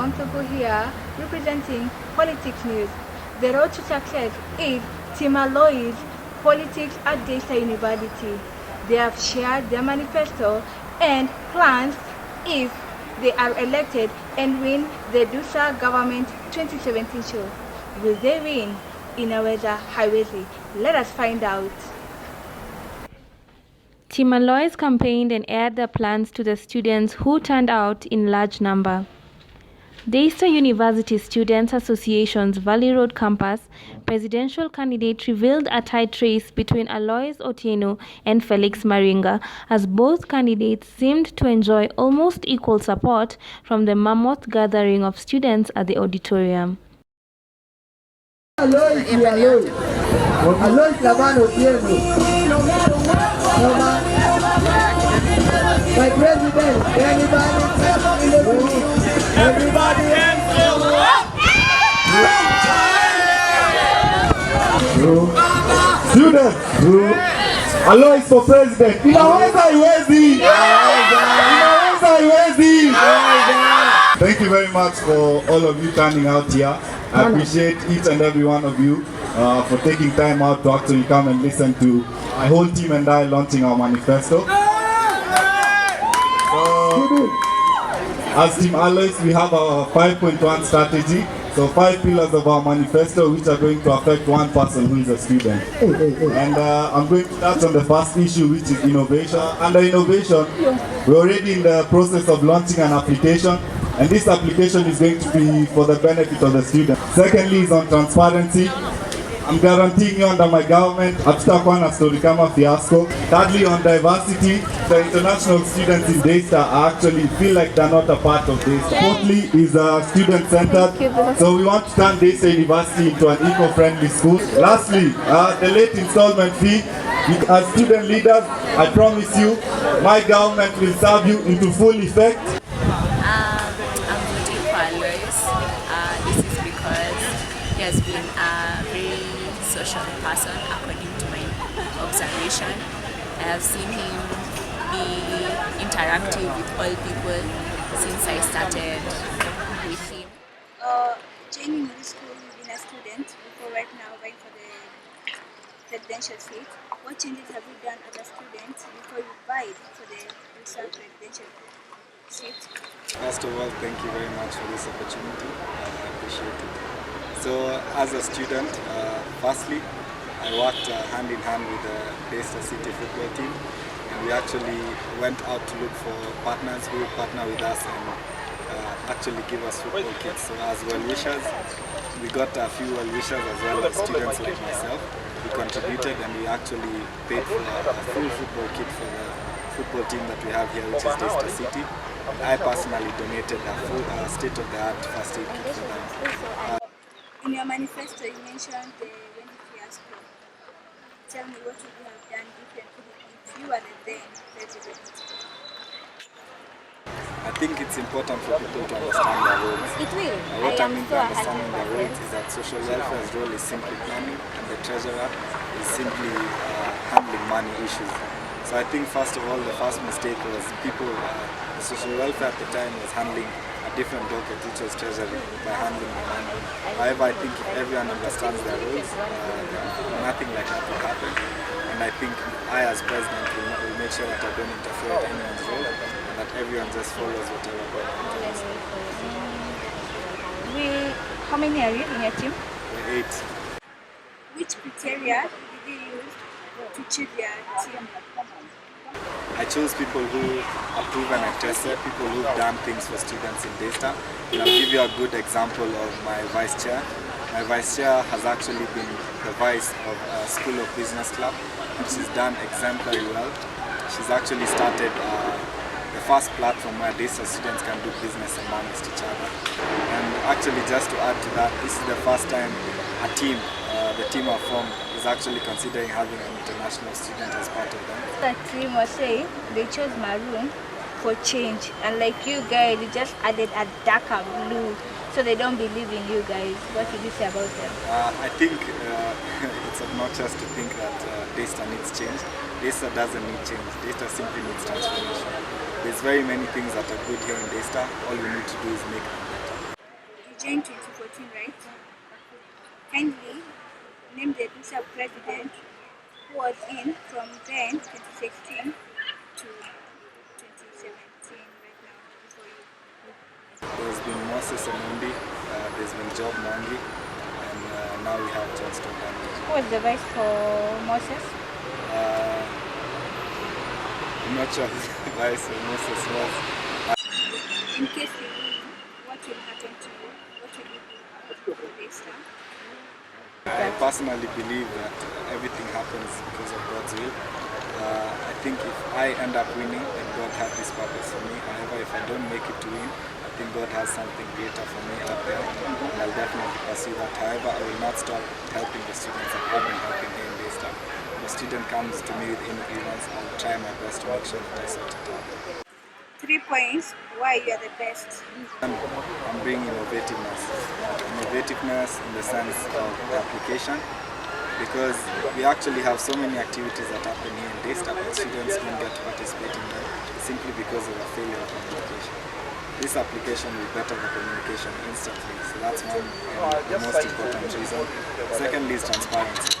Yvonne Togo here, representing Politics News. The road to success is Team Alois Politics at Daystar University. They have shared their manifesto and plans if they are elected and win the DUSA government 2017 show. Will they win? Inaweza haiwezi. Let us find out. Team Alois campaigned and aired their plans to the students who turned out in large number. Daystar University Students Association's Valley Road campus presidential candidate revealed a tight race between Alois Otieno and Felix Maringa, as both candidates seemed to enjoy almost equal support from the mammoth gathering of students at the auditorium. Alois Laban Otieno. My president, everybody hands Students, Alois for president. Inaweza iwezi. Thank you very much for all of you turning out here. I appreciate each and every one of you for taking time out to actually come and listen to my whole team and I launching our manifesto. As Team Alois, we have our 5.1 strategy. So 5 pillars of our manifesto which are going to affect one person who is a student. And I'm going to touch on the first issue, which is innovation. Under innovation, we're already in the process of launching an application, and this application is going to be for the benefit of the student. Secondly is on transparency. I'm guaranteeing you under my government, hatutakuwa na story kama fiasco. Thirdly, on diversity, the international students in Daystar actually feel like they're not a part of Daystar. Fourthly is student-centered, so we want to turn Daystar University into an eco-friendly school. Lastly, the late installment fee. As student leaders, I promise you, my government will serve you into full effect. I'm voting for Alois. This is because he has been a very social person according to my observation. I have seen him be interactive with all people since I started with him. Joining the school, you've been a student before right now vying for the presidential seat. What changes have you done as a student before you vied for the presidential seat? First of all, thank you very much for this opportunity. I appreciate it. So, as a student, firstly, I worked hand in hand with the Daystar City football team, and we actually went out to look for partners who would partner with us and actually give us football kits. So, as well-wishers, we got a few well-wishers as well as students like myself. We contributed and we actually paid for a full football kit for the football team that we have here, which is Daystar City. I personally donated a full state-of-the-art first aid kit for them. In your manifesto, you mentioned the Wendy fiasco. Tell me, what would you have done differently if you were the then president? I think it's important for people to understand their roles. It will. What I mean by understanding their roles is that social welfare's role is simply planning, and the treasurer is simply handling money issues. So I think first of all, the first mistake was people, the social welfare at the time was handling a different docket, which was treasury, by handling the money. However, I think if everyone understands their roles, nothing like that will happen. And I think I, as president, will make sure that I don't interfere with anyone's role, and that everyone just follows whatever government does. How many are you in your team? 8. Which criteria did you use to choose your team? I chose people who are proven and tested, people who've done things for students in Daystar. And I'll give you a good example of my vice chair. My vice chair has actually been the vice of a School of Business Club, and she's done exemplary well. She's actually started the first platform where Daystar students can do business amongst each other. And actually, just to add to that, this is the first time a team, the team I've formed, is actually considering having an international student as part of them. The team was saying they chose maroon for change, and like you guys, you just added a darker blue, so they don't believe in you guys. What did you say about them? I think it's obnoxious to think that Daystar needs change. Daystar doesn't need change. Daystar simply needs transformation. There's very many things that are good here in Daystar. All we need to do is make them better. Jan 2014, right? Kindly name the DISA president who was in from then 2016 to 2017 right now before you. There's been Moses Omondi, there's been Job Mangi, and now we have Johnston Daniel. Who was the vice for Moses? I'm not sure who the vice for Moses was. In case you win, what will happen to you? What will you do for Daystar? I personally believe that everything happens because of God's will. I think if I end up winning, then God had this purpose for me. However, if I don't make it to win, I think God has something greater for me out there. I'll definitely pursue that. However, I will not stop helping the students that I've been helping here in Daystar. If a student comes to me with any grievance, I'll try my best to make sure that I sort it out. 3 points, why you are the best. I'm bringing innovativeness. Innovativeness in the sense of the application, because we actually have so many activities that happen here in Daystar, but students don't get to participate in them simply because of a failure of communication. This application will better the communication instantly, so that's one of the most important reason. Secondly is transparency.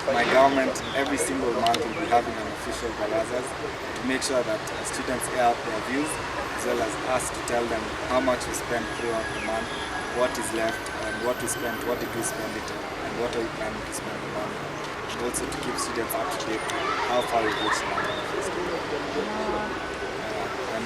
My government every single month will be having an official barazas to make sure that students air out their views, as well as us to tell them how much we spend throughout the month, what is left, and what we spent, what did we spend it on, and what are we planning to spend the money on. And also to keep students up to date on how far we've reached in our manifesto.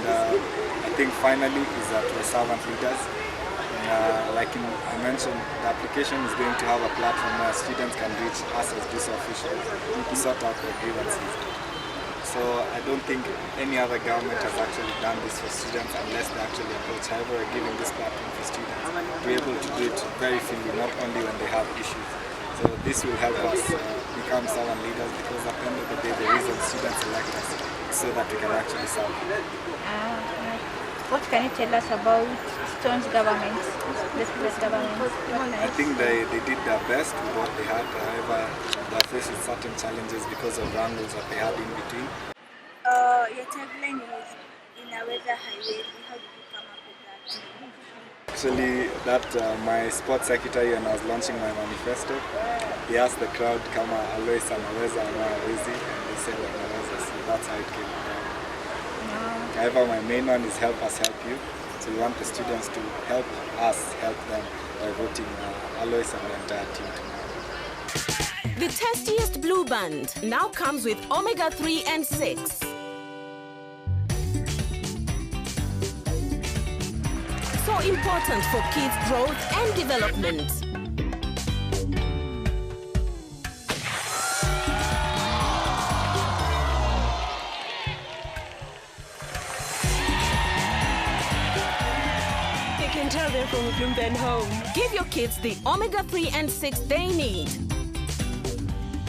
I think finally is that we're servant leaders. Like I mentioned, the application is going to have a platform where students can reach us as DISA officials to sort out their grievances. So I don't think any other government has actually done this for students unless they actually approach. However, we're giving this platform for students to be able to do it very freely, not only when they have issues. So this will help us become servant leaders, because at the end of the day, the reason students elect us is so that we can actually serve them. What can you tell us about Stone's government, the previous government? I think they did their best with what they had. However, they are facing certain challenges because of wrangles that they had in between. Your tagline was Inaweza Highway. How did you come up with that? Actually, that my sports secretary, when I was launching my manifesto, he asked the crowd, kama Alois anaweza ama hawezi, and they said anaweza, so that's how it came about. However, my main one is help us help you. So we want the students to help us help them by voting Alois and the entire team tomorrow. The tastiest blue band now comes with omega-3 and 6. So important for kids' growth and development. Tell them from Bloomberg home. Give your kids the omega-3 and 6 they need.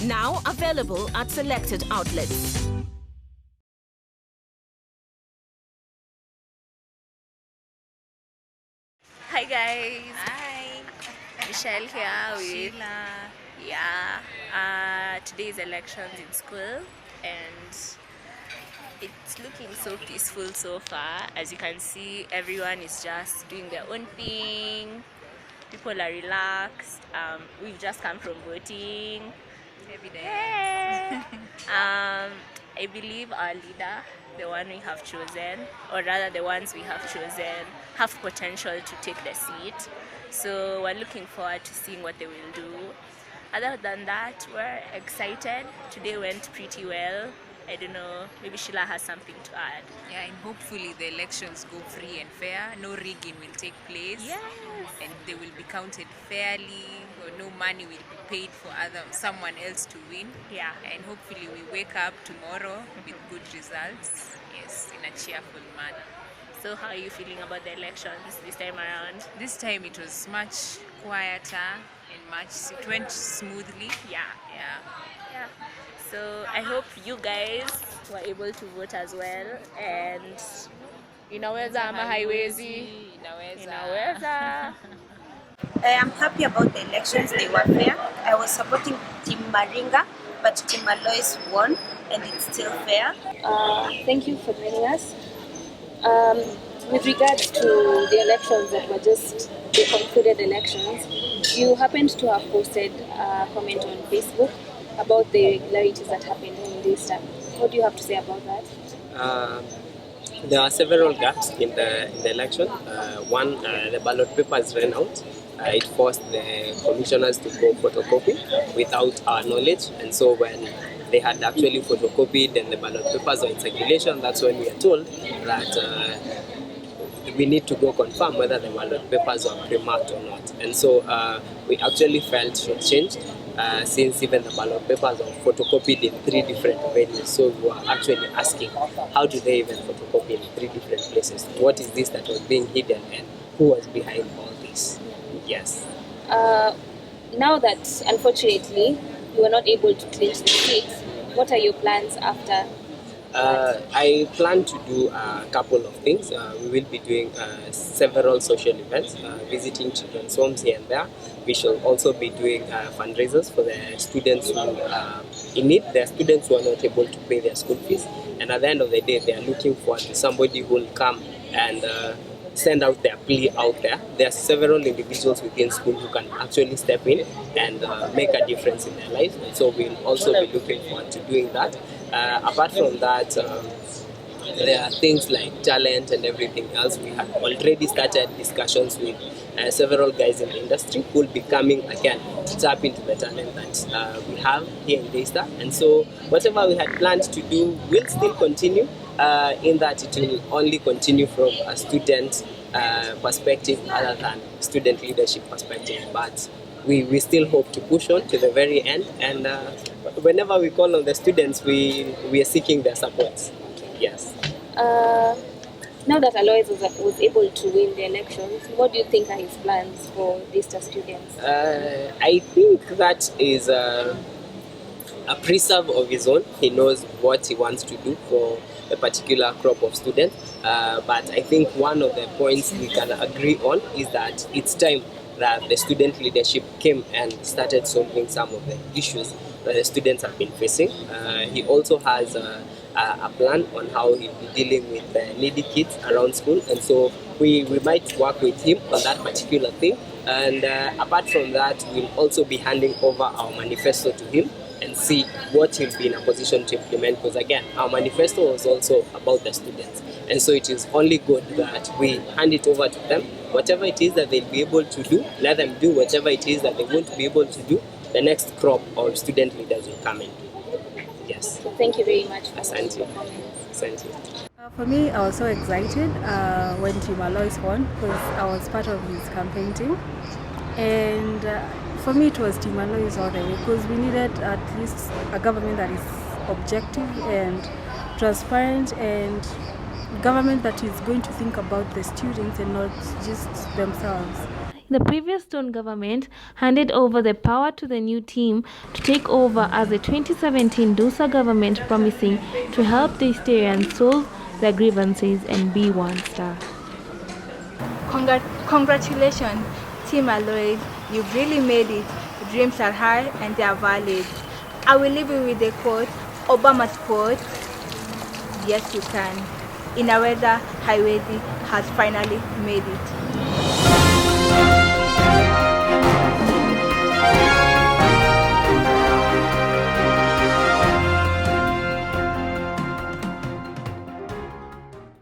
Now available at selected outlets. Hi guys. Hi. Michelle here with Sheila. Yeah. Today is elections in school, and it's looking so peaceful so far. As you can see, everyone is just doing their own thing. People are relaxed. We've just come from voting. Every day. Hey. I believe our leader, the one we have chosen, or rather the ones we have chosen, have potential to take the seat. So we're looking forward to seeing what they will do. Other than that, we're excited. Today went pretty well. I don't know, maybe Sheila has something to add. Yeah, and hopefully the elections go free and fair. No rigging will take place. Yes. And they will be counted fairly, or no money will be paid for someone else to win. Yeah. And hopefully we wake up tomorrow with good results. Yes, in a cheerful manner. So how are you feeling about the elections this time around? This time it was much quieter and it went smoothly. Yeah. Yeah. Yeah. So I hope you guys were able to vote as well, and inaweza ama haiwezi, inaweza. I am happy about the elections. They were fair. I was supporting Team Maringa, but Team Alois won, and it's still fair. Thank you for joining us. with regards to the elections that were just the concluded elections, you happened to have posted a comment on Facebook about the irregularities that happened in Daystar. What do you have to say about that? There are several gaps in the election. One, the ballot papers ran out. It forced the commissioners to go photocopy without our knowledge, and so when they had actually photocopied and the ballot papers were in circulation, that's when we are told that we need to go confirm whether the ballot papers were pre-marked or not. And so we actually felt shortchanged since even the ballot papers were photocopied in 3 different venues. So we were actually asking, how do they even photocopy in 3 different places? What is this that was being hidden, and who was behind all this? Yes. Now that, unfortunately, you were not able to clinch the seats, what are your plans after? I plan to do a couple of things. We will be doing several social events, visiting children's homes here and there. We shall also be doing fundraisers for the students who are in need. There are students who are not able to pay their school fees, and at the end of the day, they are looking for somebody who will come and send out their plea out there. There are several individuals within school who can actually step in and make a difference in their lives, and so we'll also be looking forward to doing that. Apart from that, there are things like talent and everything else. We have already started discussions with several guys in the industry who will be coming again to tap into the talent that we have here in Daystar. And so whatever we had planned to do will still continue, in that it will only continue from a student perspective other than student leadership perspective. But we still hope to push on to the very end, and whenever we call on the students, we are seeking their support. Yes. Now that Alois was able to win the elections, what do you think are his plans for Daystar students? I think that is a preserve of his own. He knows what he wants to do for a particular crop of students, but I think one of the points we can agree on is that it's time that the student leadership came and started solving some of the issues that the students have been facing. He also has a plan on how he'll be dealing with needy kids around school, and so we might work with him on that particular thing. And apart from that, we'll also be handing over our manifesto to him and see what he'll be in a position to implement, because again, our manifesto was also about the students, and so it is only good that we hand it over to them. Whatever it is that they'll be able to do, let them do. Whatever it is that they won't be able to do, the next crop of student leaders will come and do. Yes. So thank you very much. Thank you. Thank you. For me, I was so excited when Team Alois won, because I was part of his campaign team. And for me, it was Team Alois all the way, because we needed at least a government that is objective and transparent, and government that is going to think about the students and not just themselves. The previous Stone government handed over the power to the new team to take over as the 2017 Dusa government, promising to help Daystarians solve their grievances and be one star. Congratulations, Team Alois. You've really made it. Dreams are high and they are valid. I will leave you with the quote, Obama's quote, "Yes, you can." Inaweza Haiwezi has finally made it.